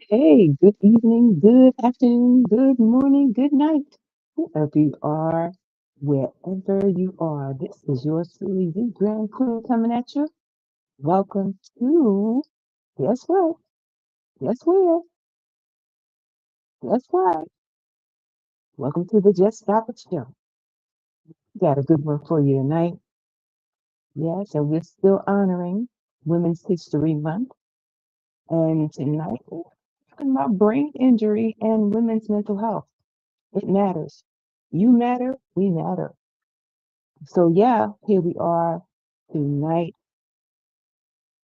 Hey, good evening, good afternoon, good morning, good night, whoever you are, wherever you are. This is yours truly, the Grand Queen coming at you. Welcome to, guess what? Guess where? Guess what? Welcome to the Just Stop It Show. Got a good one for you tonight. Yes, and we're still honoring Women's History Month. And tonight, we're talking about brain injury and women's mental health. It matters. You matter, we matter. So yeah, here we are tonight,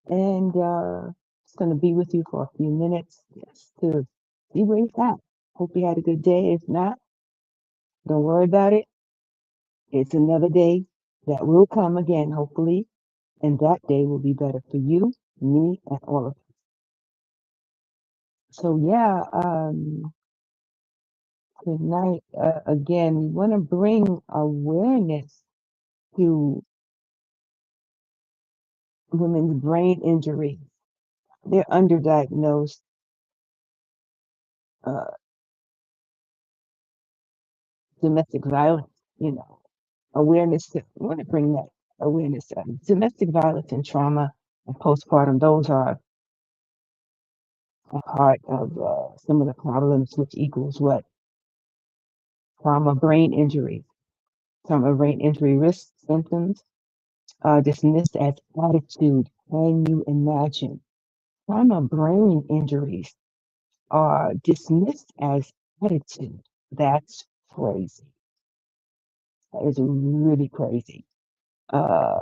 and just gonna be with you for a few minutes just to see where you're at. Hope you had a good day. If not, don't worry about it. It's another day that will come again, hopefully, and that day will be better for you, me, and all of us. So yeah, tonight again, we want to bring awareness to women's brain injuries. They're underdiagnosed. Uh, Domestic violence, you know, awareness to, I want to bring that awareness to domestic violence and trauma and postpartum. Those are a part of some of the problems, which equals what? Trauma, brain injury. Trauma, brain injury risk symptoms are dismissed as attitude. Can you imagine? Trauma, brain injuries are dismissed as attitude. That's crazy. That is really crazy. Uh,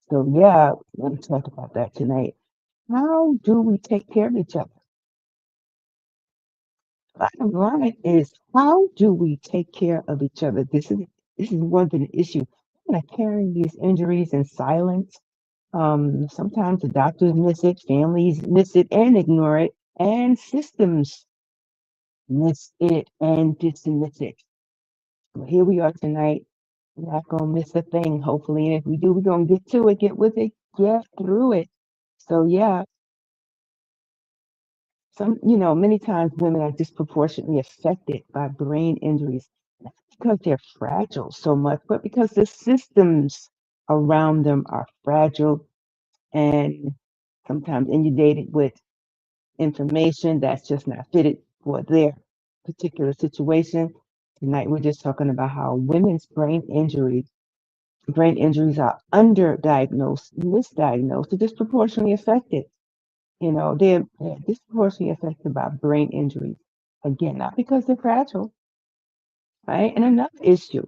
So yeah, we're going to talk about that tonight. How do we take care of each other? Bottom line is, how do we take care of each other? This is one big issue. We're carrying these injuries in silence. Sometimes the doctors miss it, families miss it and ignore it, and systems miss it and dismiss it. Well, here we are tonight. We're not gonna miss a thing, hopefully. And if we do, we're gonna get to it, get with it, get through it. So yeah, many times women are disproportionately affected by brain injuries, not because they're fragile so much, but because the systems around them are fragile and sometimes inundated with information that's just not fitted for their particular situation. Tonight, we're just talking about how women's brain injuries are underdiagnosed, misdiagnosed, or disproportionately affected. They're disproportionately affected by brain injuries. Again, not because they're fragile, right? And another issue,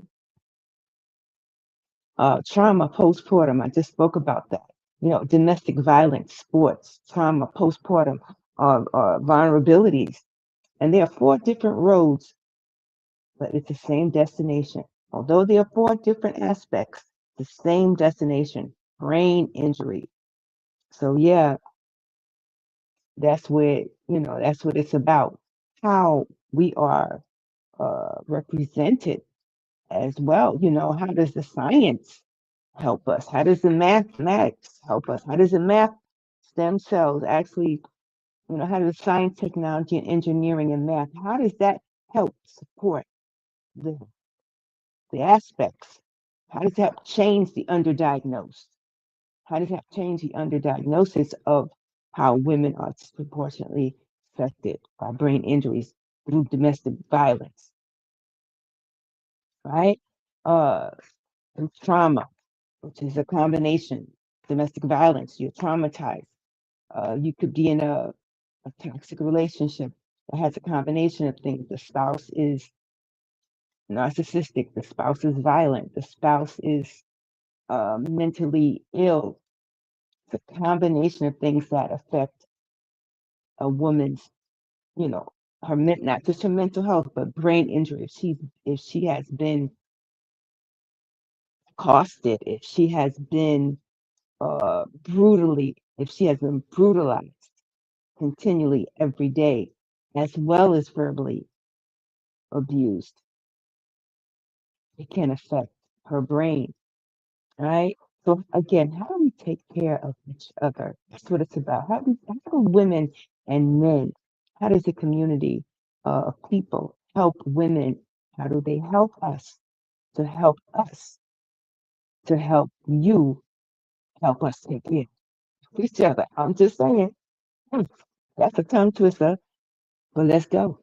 trauma postpartum. I just spoke about that. Domestic violence, sports, trauma postpartum, vulnerabilities. And there are four different roads, but it's the same destination. Although there are four different aspects, the same destination, brain injury. So yeah, that's what it's about. How we are represented as well. How does the science help us? How does the mathematics help us? How does the math stem cells actually, how does science, technology, and engineering and math, how does that help support the, the aspects? How does that change the underdiagnosed? How does that change the underdiagnosis of how women are disproportionately affected by brain injuries through domestic violence, right? Uh, through trauma, which is a combination. Domestic violence, you're traumatized. You could be in a toxic relationship that has a combination of things. The spouse is narcissistic, the spouse is violent, the spouse is mentally ill. It's a combination of things that affect a woman's, you know, not just her mental health, but brain injury. If she has been accosted, if she has been if she has been brutalized continually every day, as well as verbally abused, it can affect her brain, right? So again, how do we take care of each other? That's what it's about. How do women and men? How does the community of people help women? How do they help us to help us to help you help us take care of each other? I'm just saying, hmm, that's a tongue twister, but let's go.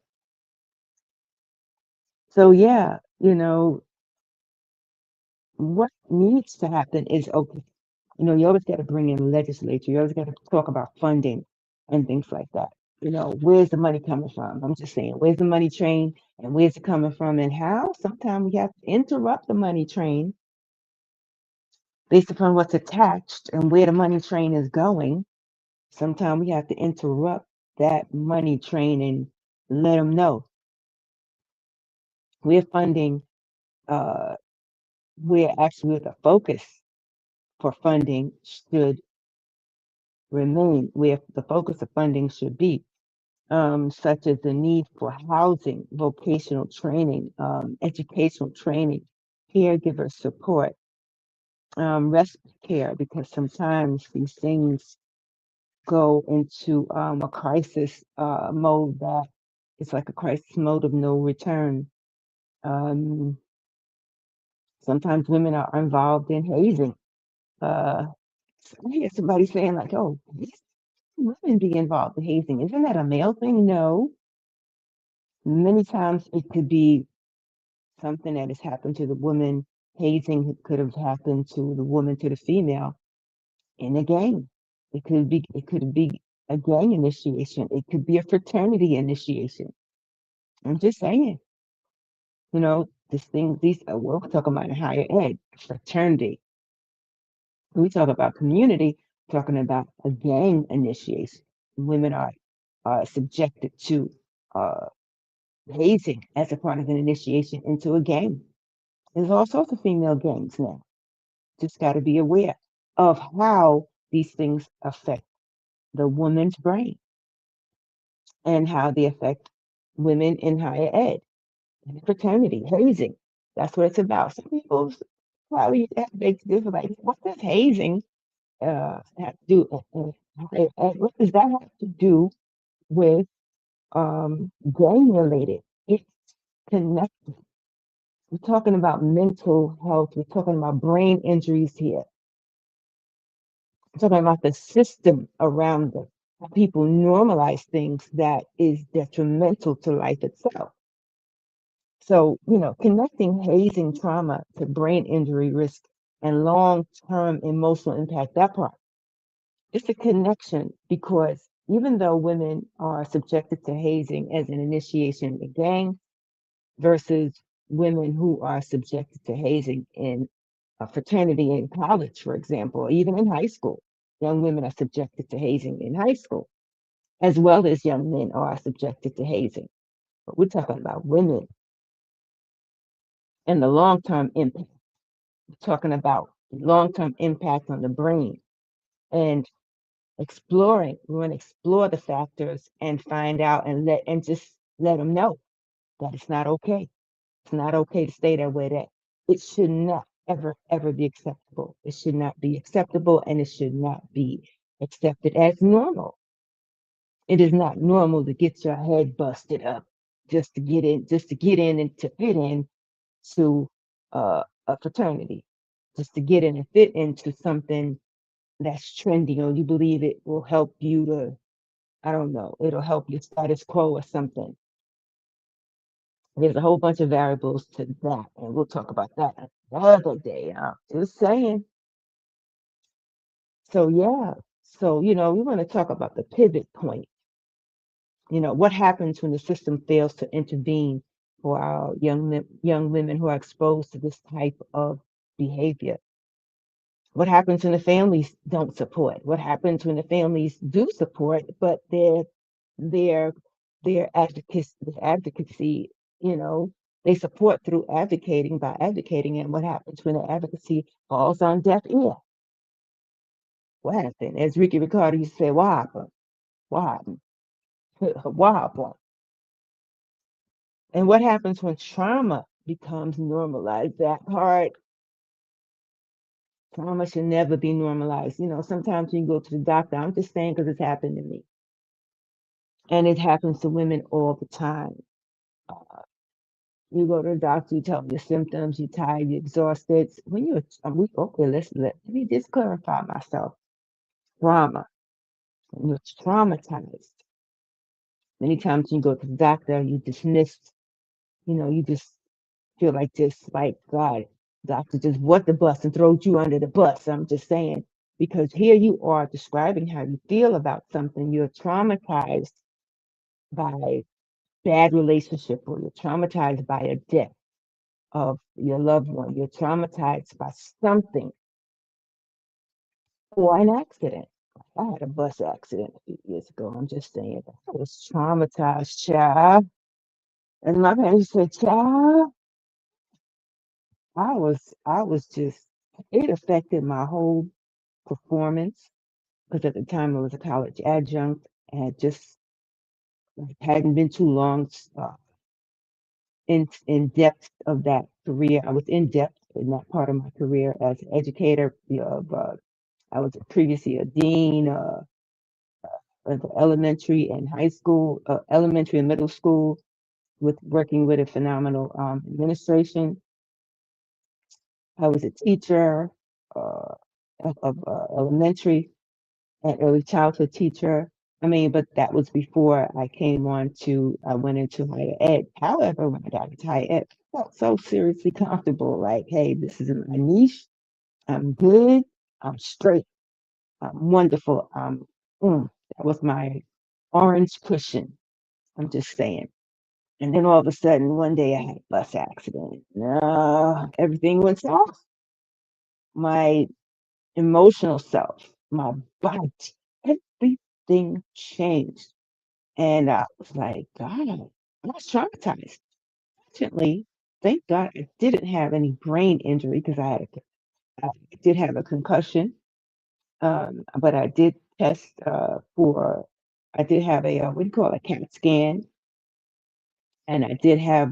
So yeah, what needs to happen is okay. You always got to bring in the legislature. You always got to talk about funding and things like that. Where's the money coming from? I'm just saying, where's the money train and where's it coming from and how? Sometimes we have to interrupt the money train based upon what's attached and where the money train is going. Sometimes we have to interrupt that money train and let them know we're funding, uh, we're actually the focus for funding should remain where the focus of funding should be, such as the need for housing, vocational training, educational training, caregiver support, respite care, because sometimes these things go into a crisis mode that it's like a crisis mode of no return. Um, Sometimes women are involved in hazing. Uh, I hear somebody saying like, "Oh, these women be involved in hazing. Isn't that a male thing?" No. Many times it could be something that has happened to the woman. Hazing could have happened to the woman to the female in a gang. It could be a gang initiation. It could be a fraternity initiation. I'm just saying, this thing, we're talking about in higher ed, fraternity. When we talk about community, we're talking about a gang initiation. Women are subjected to uh, hazing as a part of an initiation into a gang. There's all sorts of female gangs now. Just got to be aware of how these things affect the woman's brain and how they affect women in higher ed, fraternity, hazing. That's what it's about. Some people probably have big difference like, what does hazing have to do? What does that have to do with gang related? It's connected. We're talking about mental health. We're talking about brain injuries here. Talking about the system around them. People normalize things that is detrimental to life itself. So, connecting hazing trauma to brain injury risk and long-term emotional impact, that part, it's a connection because even though women are subjected to hazing as an initiation in a gang versus women who are subjected to hazing in a fraternity in college, for example, or even in high school. Young women are subjected to hazing in high school, as well as young men are subjected to hazing. But we're talking about women and the long term impact. We're talking about long term impact on the brain and exploring. We want to explore the factors and find out and just let them know that it's not okay. It's not okay to stay that way. That it should not ever be acceptable. It should not be acceptable and it should not be accepted as normal. It is not normal to get your head busted up just to get in and to fit in to a fraternity, just to get in and fit into something that's trendy or you believe it will help you to, I don't know, it'll help your status quo or something. There's a whole bunch of variables to that, and we'll talk about that another day. I'm just saying. So yeah. So we want to talk about the pivot point. What happens when the system fails to intervene for our young women who are exposed to this type of behavior? What happens when the families don't support? What happens when the families do support, but their advocacy, you know, they support through advocating by advocating, and what happens when the advocacy falls on deaf ear? What happened? As Ricky Ricardo used to say, what happened? What happened? What happened? And what happens when trauma becomes normalized? That part, trauma should never be normalized. Sometimes when you go to the doctor, I'm just saying because it's happened to me. And it happens to women all the time. Uh, you go to the doctor, you tell them your symptoms, you're tired, you're exhausted. When you're a week, okay, let me just clarify myself. Trauma. When you're traumatized, many times when you go to the doctor, you dismiss, you just feel like just like God, doctor just what the bus and throws you under the bus. I'm just saying, because here you are describing how you feel about something. You're traumatized by bad relationship, or you're traumatized by a death of your loved one. You're traumatized by something, or an accident. I had a bus accident a few years ago. I'm just saying, I was traumatized, child. And my parents said, child, I was just, it affected my whole performance, because at the time I was a college adjunct and had just like, hadn't been too long in depth of that career. I was in depth in that part of my career as an educator. I was previously a dean of elementary and high school, elementary and middle school, with working with a phenomenal administration. I was a teacher uh, of elementary an early childhood teacher. I mean, but that was before I went into higher ed. However, when I got into higher ed, I felt so seriously comfortable. Like, hey, this is my niche. I'm good. I'm straight. I'm wonderful. That was my orange cushion. I'm just saying. And then all of a sudden, one day I had a bus accident. Everything went south. My emotional self, my body, everything changed. And I was like, God, I was traumatized. Fortunately, thank God I didn't have any brain injury, because I did have a concussion. But I did test I did have a, what do you call it, a CAT scan, and I did have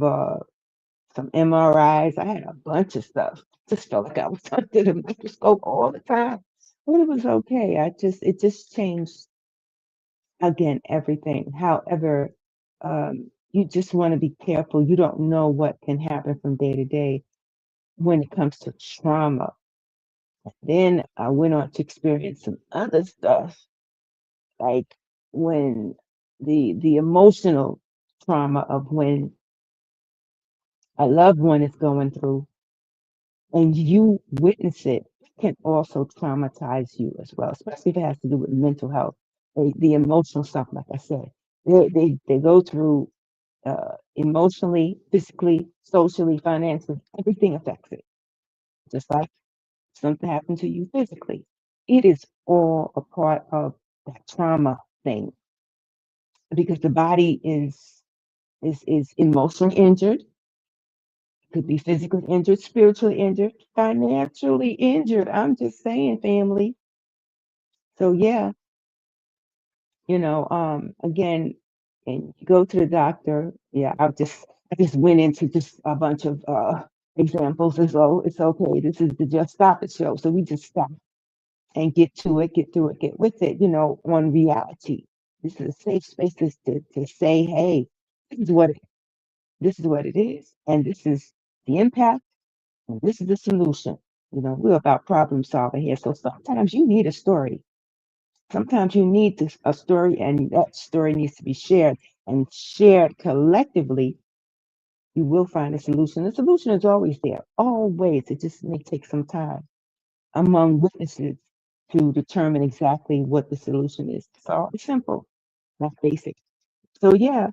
some MRIs. I had a bunch of stuff. Just felt like I was under the microscope all the time. But it was okay. It just changed again, everything. However, you just want to be careful. You don't know what can happen from day to day when it comes to trauma. Then I went on to experience some other stuff, like when the emotional trauma of when a loved one is going through and you witness it can also traumatize you as well, especially if it has to do with mental health. The emotional stuff, like I said, they go through emotionally, physically, socially, financially, everything affects it. Just like something happened to you physically, it is all a part of that trauma thing, because the body is emotionally injured, could be physically injured, spiritually injured, financially injured. I'm just saying, family. So yeah, again, and you go to the doctor. Yeah, I just went into just a bunch of examples as though it's okay. This is the Just Stop It show. So we just stop and get to it, get through it, get with it, on reality. This is a safe space to say, hey, this is what it, this is what it is, and this is the impact, and this is the solution. We're about problem solving here. So sometimes you need a story. Sometimes you need a story, and that story needs to be shared, and shared collectively. You will find a solution. The solution is always there, always. It just may take some time among witnesses to determine exactly what the solution is. So it's simple, not basic. So yeah,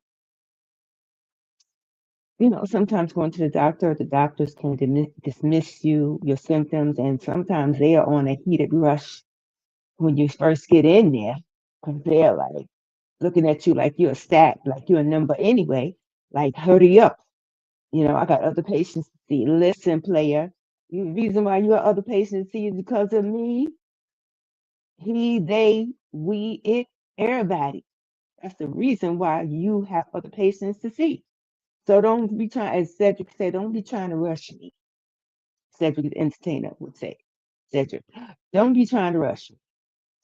sometimes going to the doctors can dismiss your symptoms, and sometimes they are on a heated rush when you first get in there, because they're like looking at you like you're a stat, like you're a number anyway. Like, hurry up. I got other patients to see. Listen, player, the reason why you got other patients to see is because of me. He, they, we, it, everybody. That's the reason why you have other patients to see. So don't be trying, as Cedric said, don't be trying to rush me. Cedric the entertainer would say. Cedric, don't be trying to rush me.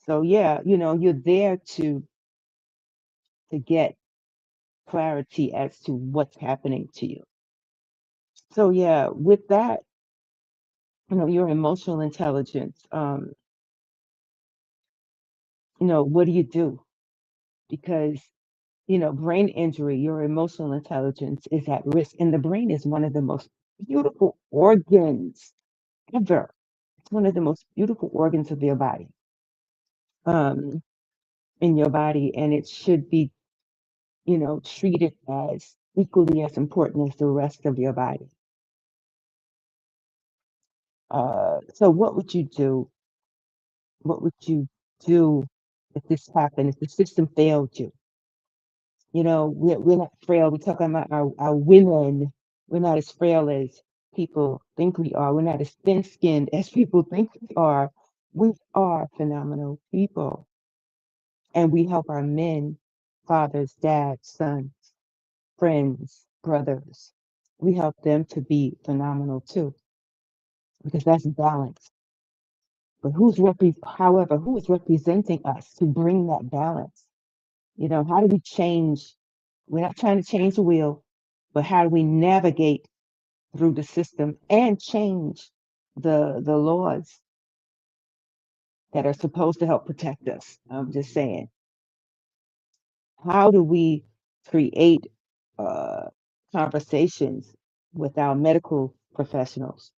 So yeah, you're there to to get clarity as to what's happening to you. So yeah, with that, your emotional intelligence, what do you do? Because, brain injury, your emotional intelligence is at risk. And the brain is one of the most beautiful organs ever. It's one of the most beautiful organs of your body, um, in your body, and it should be, treated as equally as important as the rest of your body. So what would you do? What would you do if this happened, if the system failed you? We're not frail. We're talking about our women. We're not as frail as people think we are. We're not as thin skinned as people think we are. We are phenomenal people. And we help our men, fathers, dads, sons, friends, brothers. We help them to be phenomenal too, because that's balance. But however, who is representing us to bring that balance? How do we change? We're not trying to change the wheel, but how do we navigate through the system and change the laws that are supposed to help protect us? I'm just saying, how do we create uh, conversations with our medical professionals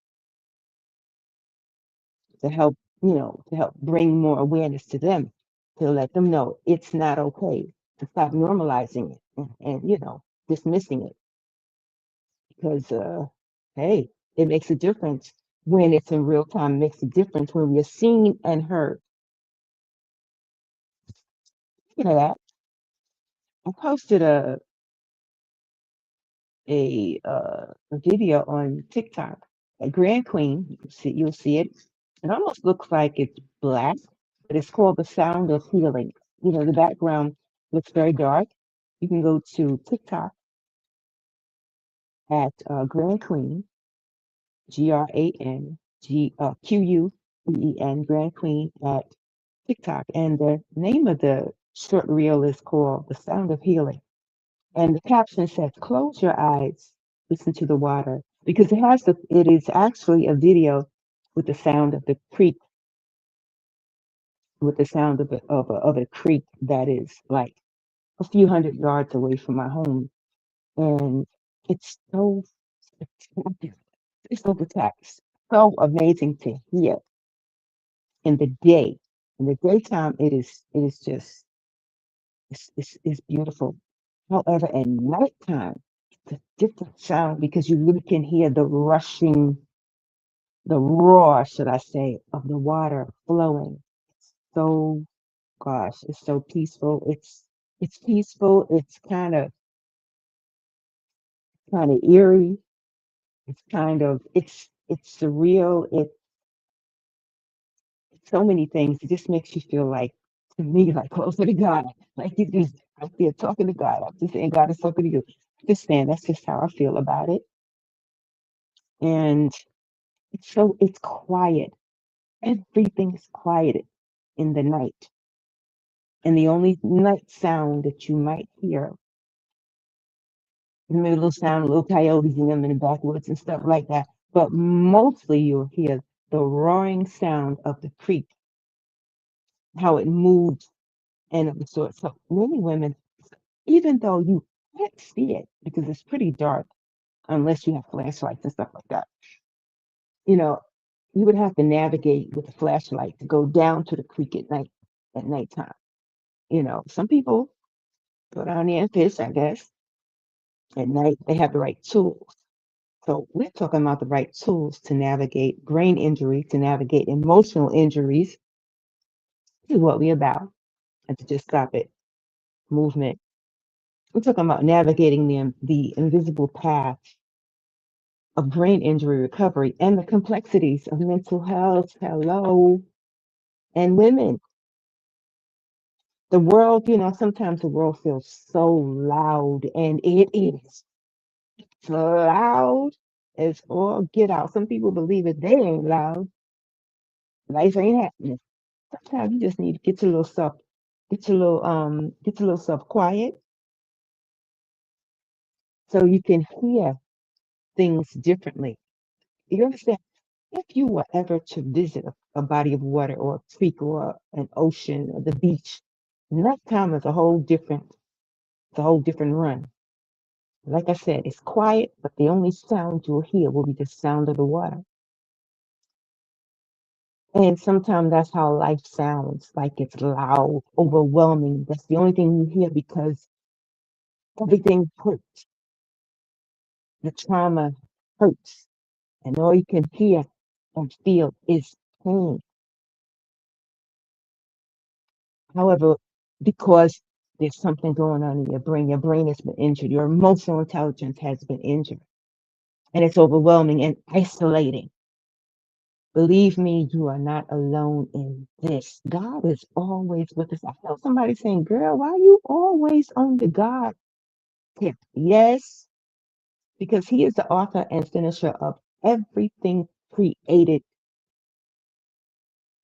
to help, to help bring more awareness to them, to let them know it's not okay, to stop normalizing it and dismissing it, because hey, it makes a difference when it's in real time. It makes a difference when we're seen and heard. That, I posted a video on TikTok. A Grand Queen, you'll see it. It almost looks like it's black, but it's called The Sound of Healing. The background looks very dark. You can go to TikTok at Grand Queen, GRANQUEEN, Grand Queen at TikTok. And the name of the short reel is called The Sound of Healing. And the caption says, "Close your eyes, listen to the water," because it is actually a video with the sound of the creek, with the sound of a creek that is like a few hundred yards away from my home. And it's so spectacular. It's so spectacular, so amazing to hear in the day. In the daytime, it is just it's beautiful. However, at nighttime, it's a different sound because you really can hear the rushing, the roar, should I say, of the water flowing. So, gosh, it's so peaceful. It's peaceful. It's kind of eerie. It's surreal. It's so many things. It just makes you feel like, to me, like closer to God. Like you just out there talking to God. I'm just saying God is talking to you. Just saying that's just how I feel about it. And it's quiet. Everything is quiet in the night. And the only night sound that you might hear, maybe a little sound, little coyotes in them in the backwoods and stuff like that. But mostly you'll hear the roaring sound of the creek, how it moves and of the sort. So many women, even though you can't see it because it's pretty dark, unless you have flashlights and stuff like that, you know, you would have to navigate with a flashlight to go down to the creek at nighttime. Some people go down there and fish, I guess. At night, they have the right tools. So we're talking about the right tools to navigate brain injury, to navigate emotional injuries. This is what we're about. And to just stop it, movement. We're talking about navigating the invisible path of brain injury recovery and the complexities of mental health. Hello. And women. The world, sometimes the world feels so loud, and it is loud as all get out. Some people believe it, they ain't loud. Life ain't happening. Sometimes you just need to get your little self. get your little self quiet so you can hear things differently. You understand? If you were ever to visit a body of water or a creek or an ocean or the beach, nighttime is it's a whole different run. Like I said, it's quiet, but the only sound you'll hear will be the sound of the water. And sometimes that's how life sounds, like it's loud, overwhelming. That's the only thing you hear because everything hurts. The trauma hurts. And all you can hear and feel is pain. However, because there's something going on in your brain has been injured, your emotional intelligence has been injured, and it's overwhelming and isolating. Believe me, you are not alone in this. God is always with us. I felt somebody saying, girl, why are you always on the God tip? Yes, because He is the author and finisher of everything created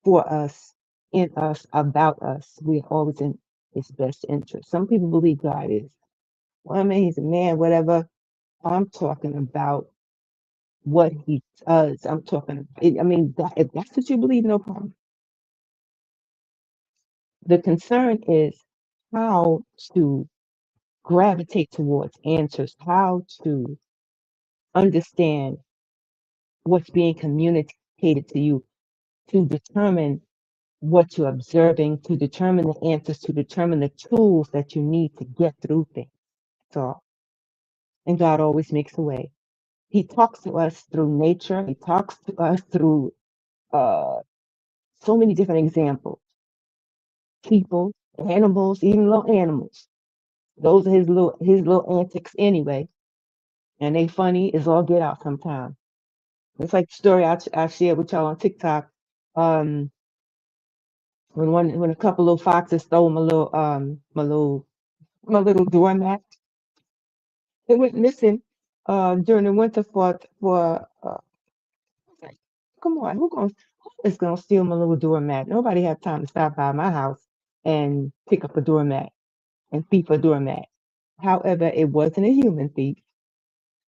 for us, in us, about us. We're always in His best interest. Some people believe God is, well, I mean, He's a man, whatever. I'm talking about what He does. I'm talking, I mean, if that's what you believe, no problem. The concern is how to gravitate towards answers, how to understand what's being communicated to you, to determine what you're observing, to determine the answers, to determine the tools that you need to get through things. So, and God always makes a way. He talks to us through nature. He talks to us through uh, so many different examples. People, animals, even little animals. Those are his little antics anyway, and they funny as all get out sometimes. It's like the story I shared with y'all on TikTok. Um, when a couple little foxes stole my little doormat. It went missing during the winter for like, come on, who is gonna steal my little doormat? Nobody had time to stop by my house and pick up a doormat and thief a doormat. However, it wasn't a human thief.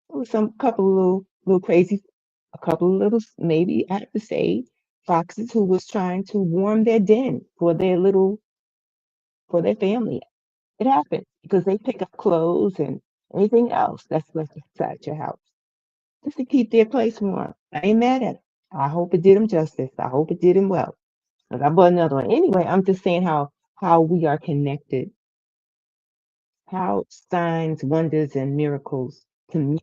It was some couple of little crazy, a couple of little, maybe I have to say, foxes who was trying to warm their den for their family. It happened because they pick up clothes and anything else that's left inside your house just to keep their place warm. I ain't mad at it. I hope it did him justice. I hope it did him well. 'Cause I bought another one. Anyway, I'm just saying how we are connected, how signs, wonders, and miracles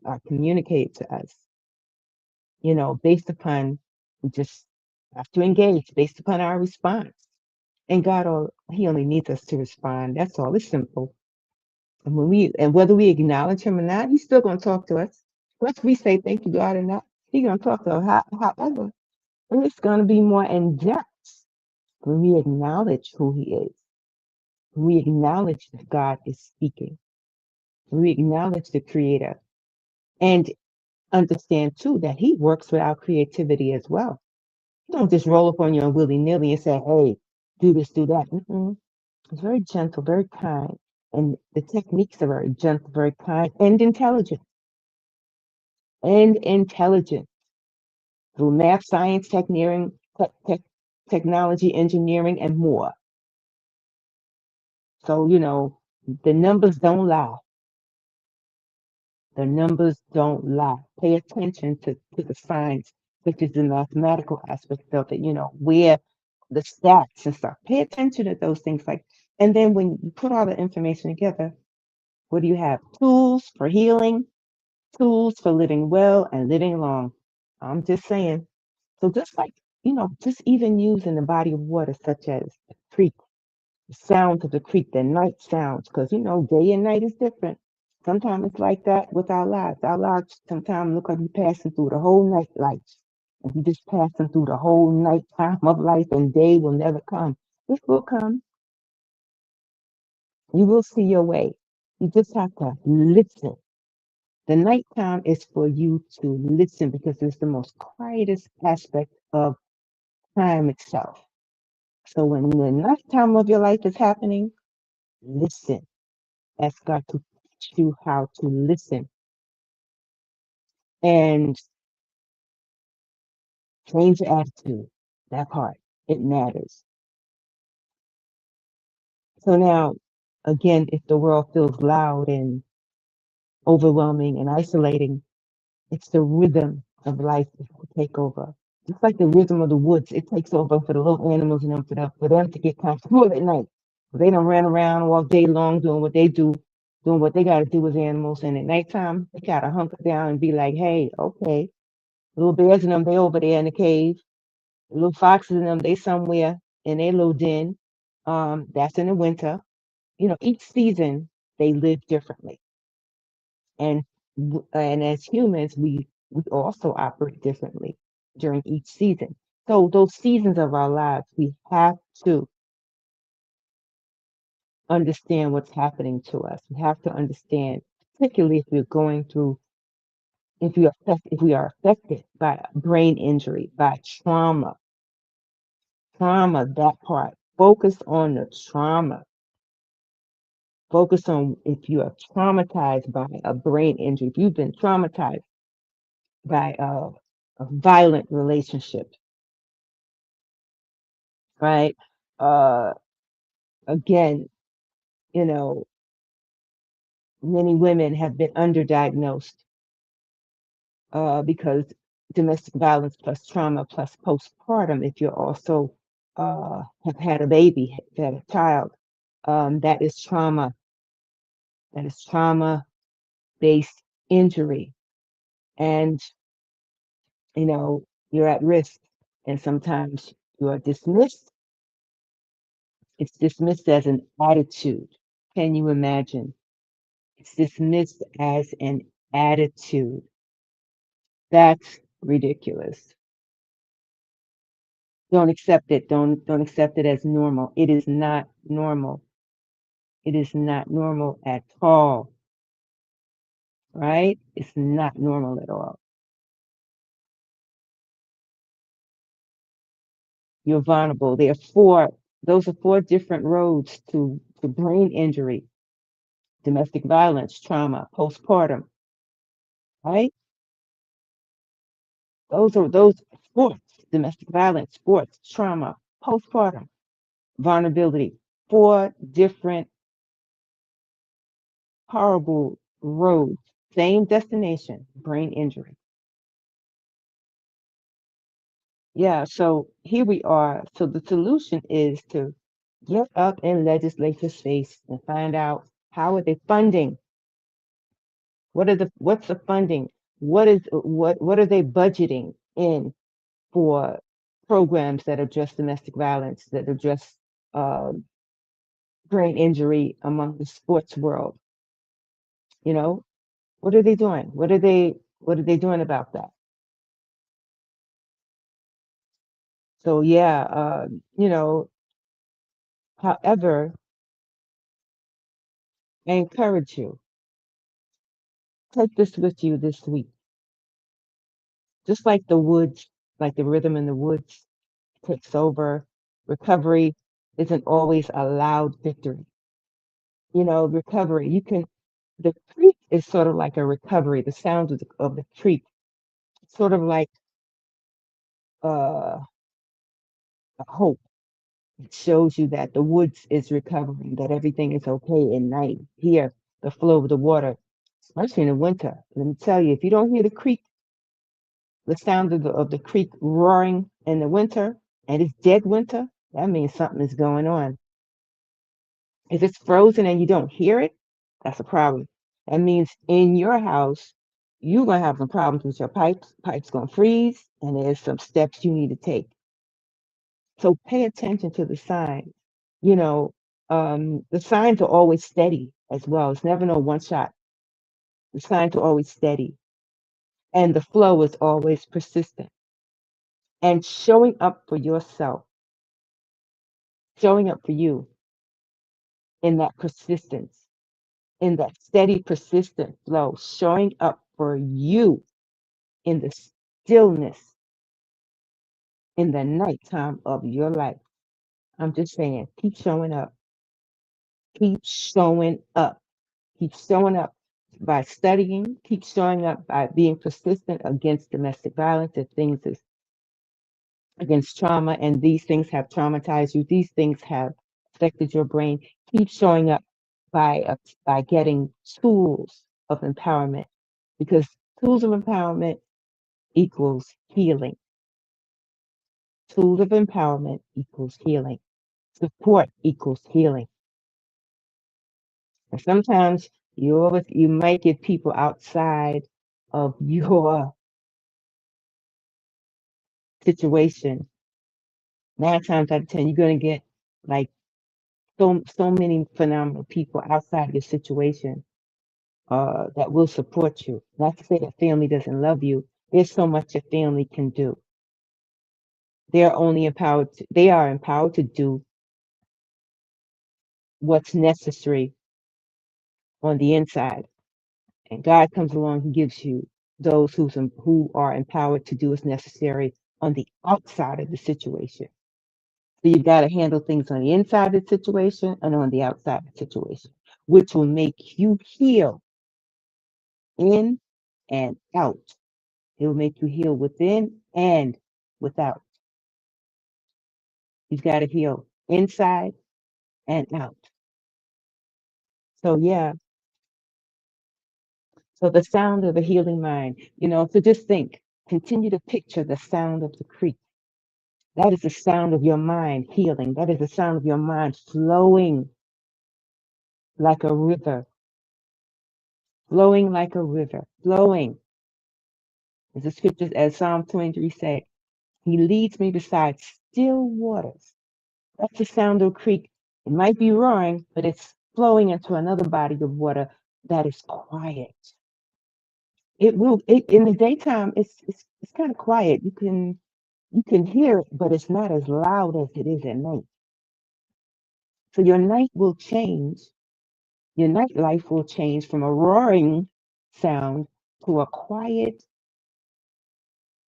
are communicated to us. Based upon we just have to engage based upon our response. And He only needs us to respond. That's all. It's simple. And whether we acknowledge Him or not, He's still going to talk to us. Whether we say thank you, God, or not, He's going to talk to us. However, it's going to be more in depth when we acknowledge who He is. When we acknowledge that God is speaking. When we acknowledge the Creator, and understand too that He works with our creativity as well. You don't just roll up on you willy nilly and say, hey, do this, do that. Mm-mm. It's very gentle, very kind. And the techniques are very gentle, very kind, and intelligent. And intelligent through math, science, technology, engineering, and more. So, the numbers don't lie. The numbers don't lie. Pay attention to the science, which is the mathematical aspect of it, where the stats and stuff. Pay attention to those things. And then when you put all the information together, what do you have? Tools for healing, tools for living well and living long. I'm just saying. So just like, just even using the body of water, such as the creek, the sounds of the creek, the night sounds, because day and night is different. Sometimes it's like that with our lives. Our lives sometimes look like we're passing through the whole night lights. And we just passing through the whole night time of life, and day will never come. It will come. You will see your way. You just have to listen. The nighttime is for you to listen because it's the most quietest aspect of time itself. So when the nighttime of your life is happening, listen. Ask God to teach you how to listen and change your attitude. That part, it matters. So now, again, if the world feels loud and overwhelming and isolating, it's the rhythm of life that will take over. It's like the rhythm of the woods. It takes over for the little animals and them for them to get comfortable at night. They don't run around all day long doing what they do, doing what they got to do as animals. And at nighttime, they got to hunker down and be like, hey, okay, little bears and them, they over there in the cave. Little foxes and them, they somewhere in their little den. That's in the winter. You know, each season they live differently, and and as humans, we also operate differently during each season. So those seasons of our lives, we have to understand what's happening to us. We have to understand, particularly if we're going through, if we are affected by brain injury, by trauma, that part. Focus on the trauma. Focus on if you are traumatized by a brain injury, if you've been traumatized by a violent relationship, right? Uh, Again, you know, many women have been underdiagnosed because domestic violence plus trauma plus postpartum, if you're also have had a baby, had a child, that is trauma. That is trauma based injury. And, you know, you're at risk. And sometimes you are dismissed. It's dismissed as an attitude. Can you imagine? It's dismissed as an attitude. That's ridiculous. Don't accept it. Don't accept it as normal. It is not normal. It is not normal at all. Right? It's not normal at all. You're vulnerable. Those are four different roads to brain injury, domestic violence, trauma, postpartum, right? Those sports, domestic violence, sports, trauma, postpartum, vulnerability. Four different horrible roads, same destination, brain injury. Yeah, so here we are. So the solution is to get up in legislature space and find out how are they funding? What's the funding? What are they budgeting in for programs that address domestic violence, that address uh, brain injury among the sports world? You know, what are they doing? What are they doing about that? So yeah, you know, however, I encourage you, take this with you this week. Just like the woods, like the rhythm in the woods takes over, recovery isn't always a loud victory. You know, recovery, the creek is sort of like a recovery, the sound of the creek, sort of like uh, a hope. It shows you that the woods is recovering, that everything is okay at night. Here, the flow of the water, especially in the winter. Let me tell you, if you don't hear the creek, the sound of the creek roaring in the winter, and it's dead winter, that means something is going on. If it's frozen and you don't hear it, that's a problem. That means in your house, you're gonna have some problems with your pipes. Pipes gonna freeze, and there's some steps you need to take. So pay attention to the signs. You know, the signs are always steady as well. It's never no one shot. The signs are always steady, and the flow is always persistent. And showing up for yourself, showing up for you in that persistence, in that steady, persistent flow, showing up for you in the stillness, in the nighttime of your life. I'm just saying, keep showing up. Keep showing up. Keep showing up by studying. Keep showing up by being persistent against domestic violence and things against trauma. And these things have traumatized you. These things have affected your brain. Keep showing up by getting tools of empowerment, because tools of empowerment equals healing. Tools of empowerment equals healing. Support equals healing. And sometimes you might get people outside of your situation. 9 times out of 10, you're gonna get like so many phenomenal people outside your situation that will support you. Not to say that family doesn't love you. There's so much a family can do. They are empowered to do what's necessary on the inside. And God comes along, He gives you those who are empowered to do what's necessary on the outside of the situation. So you've got to handle things on the inside of the situation and on the outside of the situation, which will make you heal in and out. It will make you heal within and without. You've got to heal inside and out. So yeah, so the sound of a healing mind, so just think, continue to picture the sound of the creek. That is the sound of your mind healing. That is the sound of your mind flowing like a river, flowing like a river, flowing. As the scriptures, as Psalm 23 say, He leads me beside still waters. That's the sound of a creek. It might be roaring, but it's flowing into another body of water that is quiet. In the daytime, it's kind of quiet. You can hear it, but it's not as loud as it is at night. So your night will change. Your night life will change from a roaring sound to a quiet,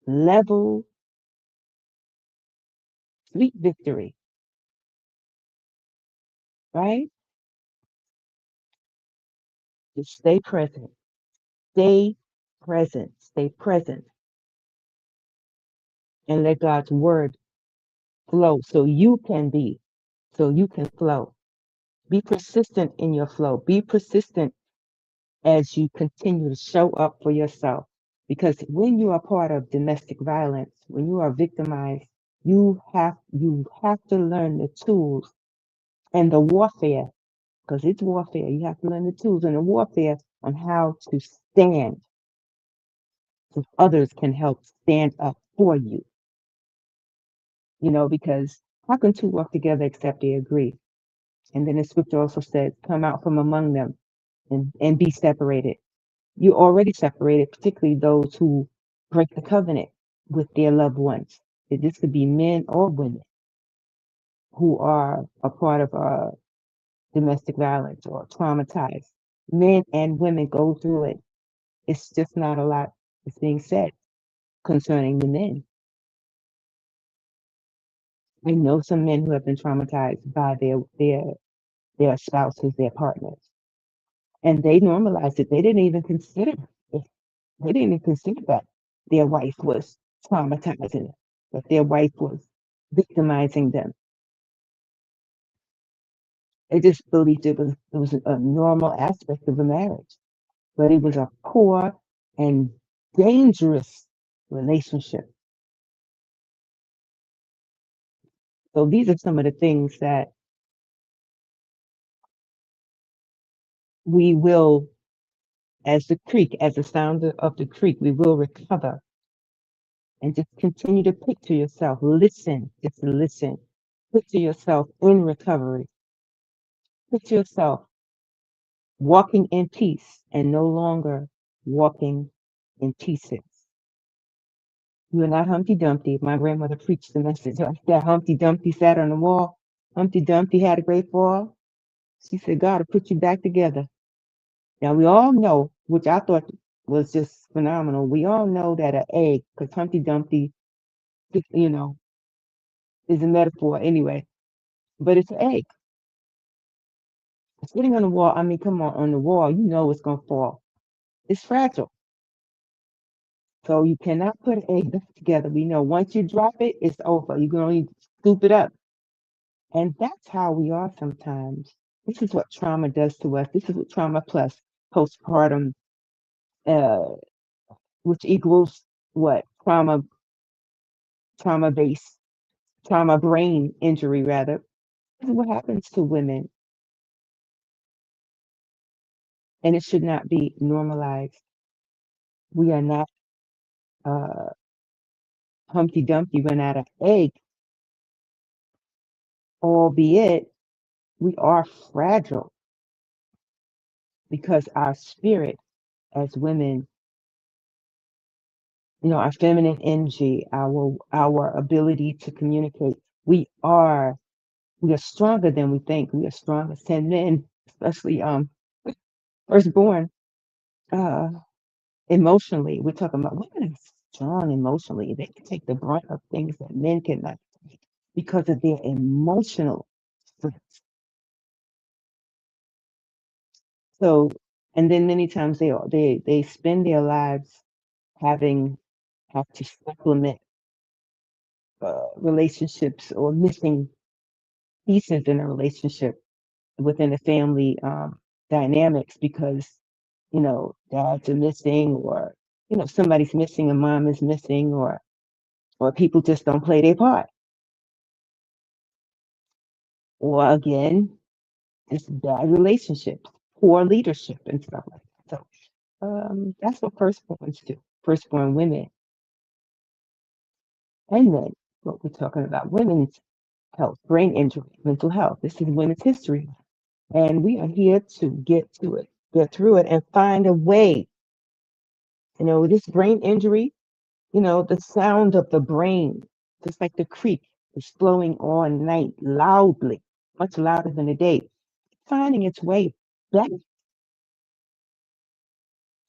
level, sweet victory, right? Just stay present. Stay present. Stay present. And let God's word flow so you can flow. Be persistent in your flow. Be persistent as you continue to show up for yourself. Because when you are part of domestic violence, when you are victimized, you have to learn the tools and the warfare, because it's warfare. You have to learn the tools and the warfare on how to stand so others can help stand up for you. Because how can two walk together except they agree? And then the scripture also says, come out from among them and be separated. You're already separated, particularly those who break the covenant with their loved ones. This could be men or women who are a part of domestic violence or traumatized. Men and women go through it. It's just not a lot is being said concerning the men. I know some men who have been traumatized by their spouses, their partners, and they normalized it. They didn't even consider it. They didn't even consider that their wife was traumatizing them, that their wife was victimizing them. They just believed it was a normal aspect of the marriage, but it was a poor and dangerous relationship. So these are some of the things that we will, as the sound of the creek, we will recover, and just continue to picture yourself. Listen, just listen. Picture yourself in recovery. Picture yourself walking in peace and no longer walking in pieces. You are not Humpty Dumpty. My grandmother preached the message like that. Humpty Dumpty sat on the wall. Humpty Dumpty had a great fall. She said, God will put you back together. Now we all know, which I thought was just phenomenal. We all know that an egg, because Humpty Dumpty, you know, is a metaphor anyway. but it's an egg sitting on the wall. I mean, come on the wall, you know it's gonna fall. It's fragile. So you cannot put an egg back together. We know once you drop it, it's over. You can only scoop it up. And that's how we are sometimes. This is what trauma does to us. This is what trauma plus postpartum, uh, which equals what? Trauma base, trauma brain injury, rather. This is what happens to women, and it should not be normalized. We are not uh, Humpty Dumpty run out of egg, albeit we are fragile because our spirit as women, our feminine energy, our ability to communicate, we are we are stronger than we think. We are strong as 10 men, especially firstborn, uh emotionally. We're talking about women are strong emotionally. They can take the brunt of things that men cannot take because of their emotional strength. So, and then many times they spend their lives having have to supplement relationships or missing pieces in a relationship within the family dynamics because dads are missing, or somebody's missing, a mom is missing, or people just don't play their part, or again, it's bad relationships, poor leadership, and stuff like that. So that's what firstborns do, firstborn women. And then what we're talking about, women's health, brain injury, mental health. This is women's history. And we are here to get to it, get through it, and find a way. This brain injury, the sound of the brain, just like the creek, is flowing all night loudly, much louder than the day, finding its way back.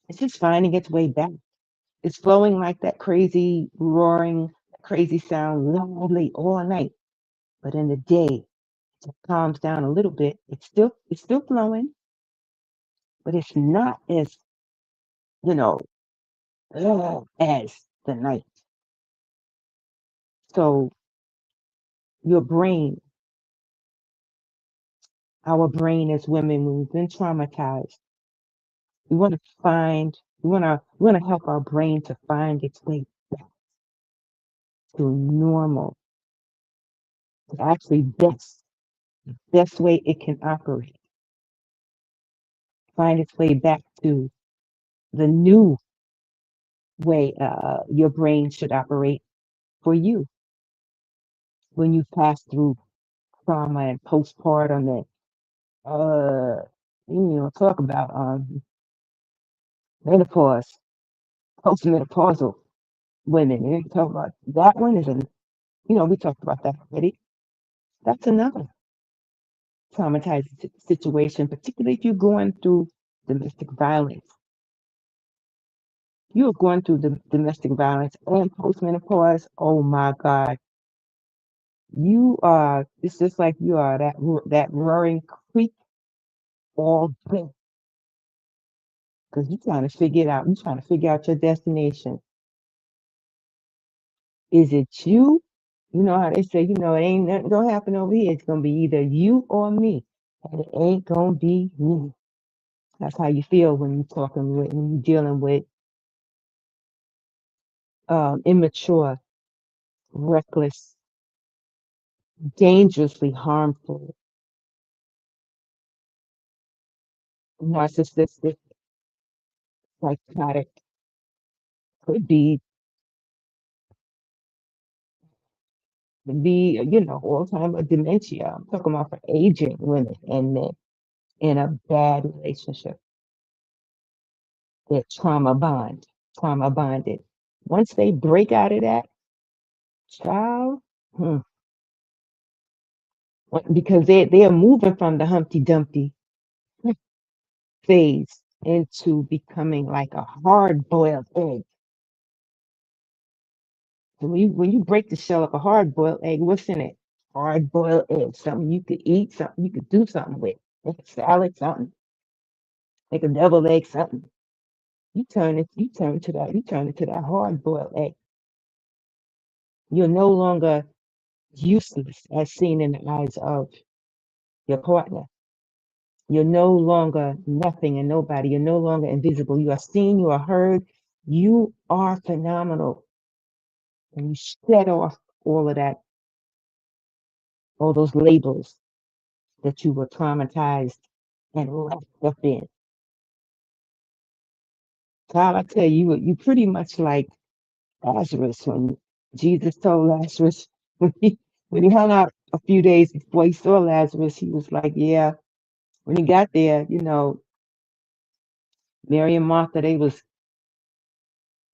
It's just finding its way back. It's flowing like that crazy roaring, crazy sound loudly all night. But in the day, it calms down a little bit. It's still flowing, but it's not as, you know, as the night. So your brain, our brain as women, when we've been traumatized, we want to we want to help our brain to find its way back to normal, to actually best way it can operate, find its way back to the new way your brain should operate for you when you pass through trauma and postpartum and talk about menopause, postmenopausal women. You talk about that one is we talked about that already. That's another traumatizing situation, particularly if you're going through domestic violence. You're going through the domestic violence and postmenopause. Oh my God, you are. It's just like you are that roaring creek all day because you're trying to figure it out. You're trying to figure out your destination. Is it you? You know how they say, it ain't nothing gonna happen over here. It's gonna be either you or me, and it ain't gonna be me. That's how you feel when when you're dealing with immature, reckless, dangerously harmful, narcissistic, psychotic, could be Alzheimer's, dementia. I'm talking about for aging women and men in a bad relationship. They're trauma bonded. Once they break out of that, child, hmm, because they are moving from the Humpty Dumpty phase into becoming like a hard boiled egg. So when you break the shell of a hard boiled egg, what's in it? hard boiled egg, something you could eat, something you could do something with. Make a salad, something, make a deviled egg, something. You turn it to that hard boiled egg. You're no longer useless as seen in the eyes of your partner. You're no longer nothing and nobody. You're no longer invisible. You are seen, you are heard. You are phenomenal. And you shed off all of that, all those labels that you were traumatized and wrapped up in. Child, I tell you, you pretty much like Lazarus when Jesus told Lazarus when he hung out a few days before he saw Lazarus, he was like, yeah. When he got there, Mary and Martha, they was,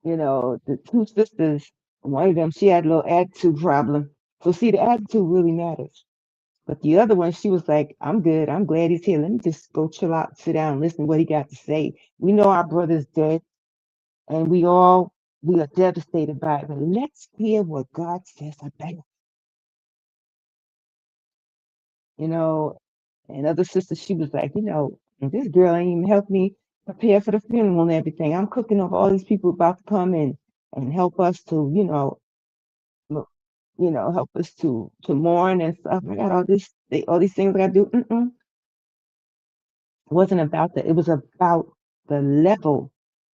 the two sisters. One of them, she had a little attitude problem. So see, the attitude really matters. But the other one, she was like, I'm good. I'm glad he's here. Let me just go chill out, sit down, and listen to what he got to say. We know our brother's dead, and we are devastated by it. But let's hear what God says about it. You know, and other sister, she was like, this girl ain't even helped me prepare for the funeral and everything. I'm cooking up all these people about to come in and help us to, help us to mourn and stuff. I got all these things I got to do. It wasn't about that. It was about the level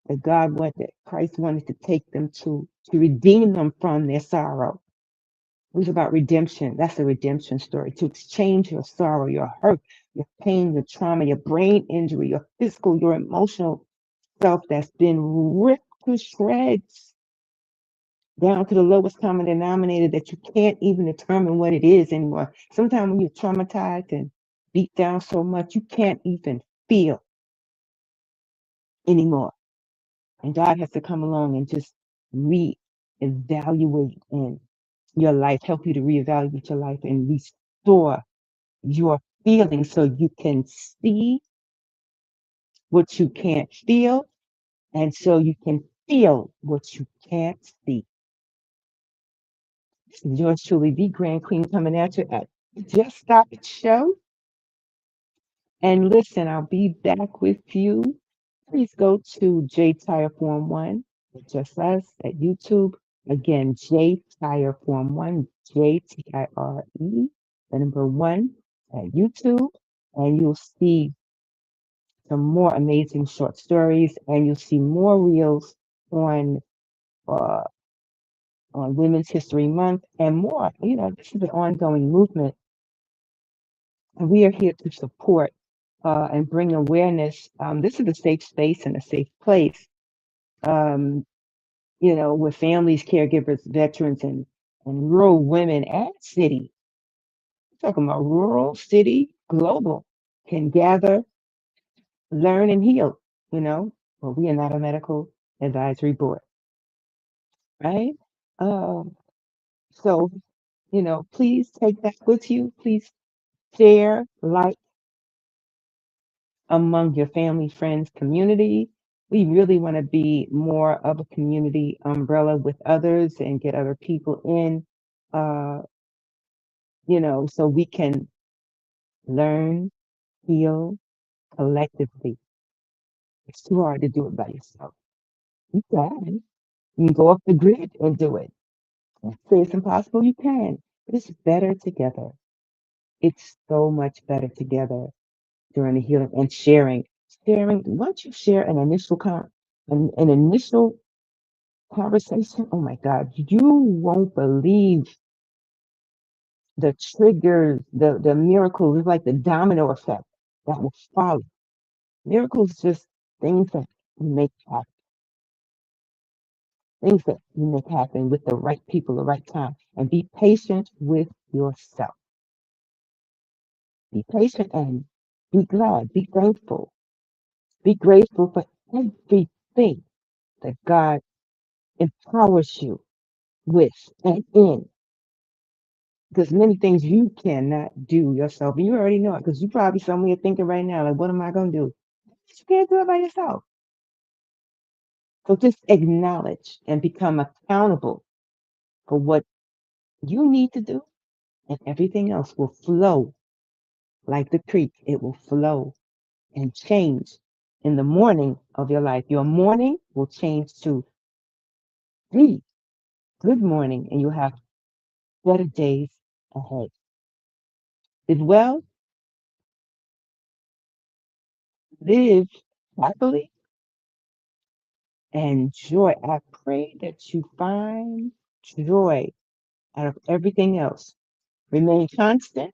that Christ wanted to take them to redeem them from their sorrow. It was about redemption. That's a redemption story. To exchange your sorrow, your hurt, your pain, your trauma, your brain injury, your physical, your emotional self that's been ripped to shreds down to the lowest common denominator that you can't even determine what it is anymore. Sometimes when you're traumatized and beat down so much, you can't even feel anymore. And God has to come along and just reevaluate in your life, help you to reevaluate your life and restore your feelings so you can see what you can't feel and so you can feel what you can't see. This is yours truly, the Grand Queen, coming at you at Just Stop It Show. And listen, I'll be back with you. Please go to J Tire Form 1, just us at YouTube. Again, J Tire Form 1, JTIRE, the number 1 at YouTube. And you'll see some more amazing short stories, and you'll see more reels on uh, on Women's History Month and more. This is an ongoing movement, and we are here to support and bring awareness. This is a safe space and a safe place. With families, caregivers, veterans, and rural women and city. We're talking about rural, city, global, can gather, learn, and heal. But we are not a medical advisory board, right? Um, so, please take that with you. Please share, like among your family, friends, community. We really want to be more of a community umbrella with others and get other people in, so we can learn, heal collectively. It's too hard to do it by yourself. You can. You can go off the grid and do it. Say it's impossible, you can. But it's better together. It's so much better together during the healing and sharing. Once you share an initial conversation, oh my God, you won't believe the triggers, the miracles. It's like the domino effect that will follow. Miracles just things that you make happen, things that you make happen with the right people, the right time. And be patient with yourself. Be patient and be glad, be thankful, be grateful for everything that God empowers you with and in. Because many things you cannot do yourself. And you already know it because you probably somewhere thinking right now, like, what am I going to do? You can't do it by yourself. So just acknowledge and become accountable for what you need to do and everything else will flow like the creek. It will flow and change in the morning of your life. Your morning will change to the good morning, and you'll have better days ahead. Live well, live happily, and joy. I pray that you find joy out of everything else. Remain constant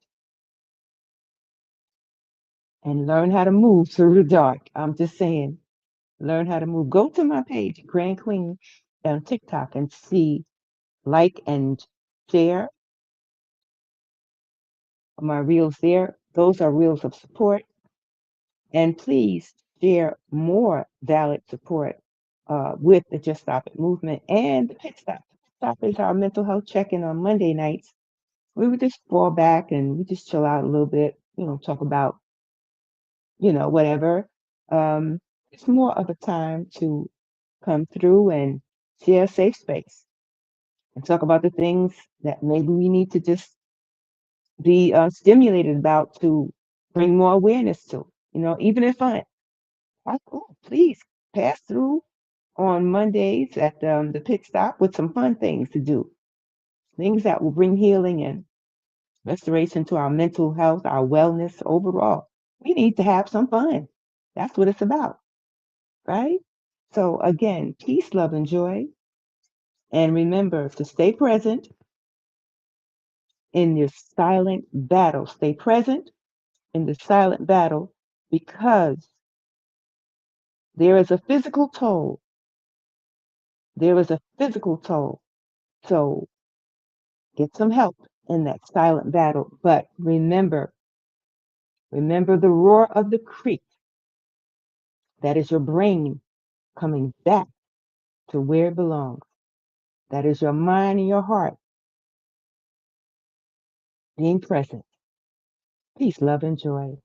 and learn how to move through the dark. I'm just saying, learn how to move. Go to my page, Grand Queen, on TikTok, and see, like, and share my reels there. Those are reels of support. And please share more valid support with the Just Stop It movement and the Pit Stop. Pit Stop is our mental health check-in on Monday nights. We would just fall back and we just chill out a little bit, talk about, whatever. Um, it's more of a time to come through and share a safe space and talk about the things that maybe we need to just be stimulated about to bring more awareness to, even if please pass through on Mondays at the pit stop with some fun things to do, things that will bring healing and restoration to our mental health, our wellness overall. We need to have some fun. That's what it's about, right? So, again, peace, love, and joy. And remember to stay present in your silent battle. Stay present in the silent battle because there is a physical toll. There is a physical toll. So get some help in that silent battle. But remember the roar of the creek. That is your brain coming back to where it belongs. That is your mind and your heart being present. Peace, love, and joy.